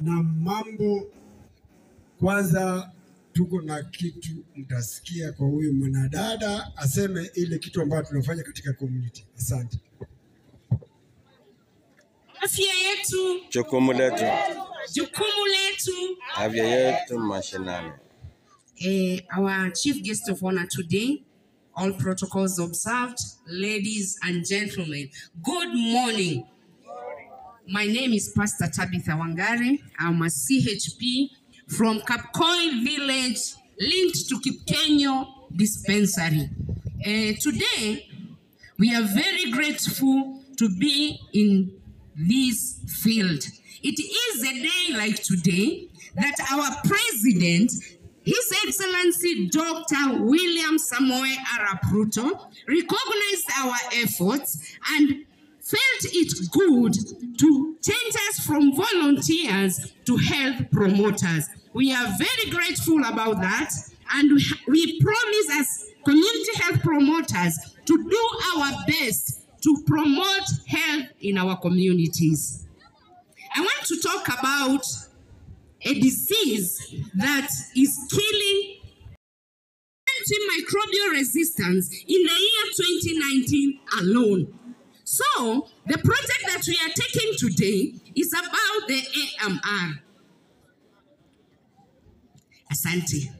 na mambo. Kwanza tuko na kitu mtasikia kwa huyu mwanadada aseme ile kitu ambayo tunafanya katika community. Asante. Afya yetu, jukumu letu. Jukumu letu. Afya yetu mashinani. Our chief guest of honor today, all protocols observed, ladies and gentlemen, good morning. My name is Pastor Tabitha Wangare. I'm a CHP from Kapkoi village, linked to Kipkenyo dispensary. Today, we are very grateful to be in this field. It is a day like today that our president, His Excellency Dr. William Samoei Arap Ruto, recognized our efforts and felt it good to change us from volunteers to health promoters. We are very grateful about that, and we promise as community health promoters to do our best to promote health in our communities. I want to talk about a disease that is killing antimicrobial resistance in the year 2019 alone. So, the project that we are taking today is about the AMR. Asante.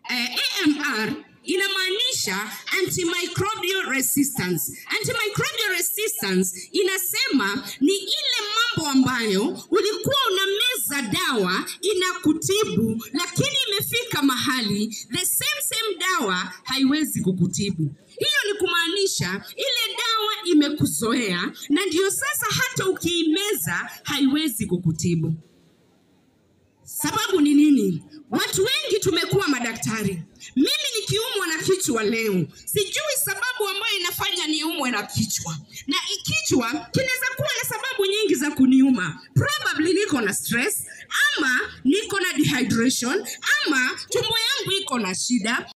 AMR inamaanisha antimicrobial resistance. Antimicrobial resistance inasema ni ile mambo ambayo ulikuwa unameza dawa inakutibu, lakini imefika mahali the same dawa haiwezi kukutibu. Hiyo ni kumaanisha ile dawa imekuzoea na ndio sasa hata ukiimeza haiwezi kukutibu. Sababu ni nini? Watu wengi tumekuwa madaktari. Mimi nikiumwa na kichwa leo, sijui sababu ambayo inafanya niumwe na kichwa. Na kichwa kinaweza kuwa na sababu nyingi za kuniuma. Probably niko na stress, ama niko na dehydration, ama tumbo yangu iko na shida.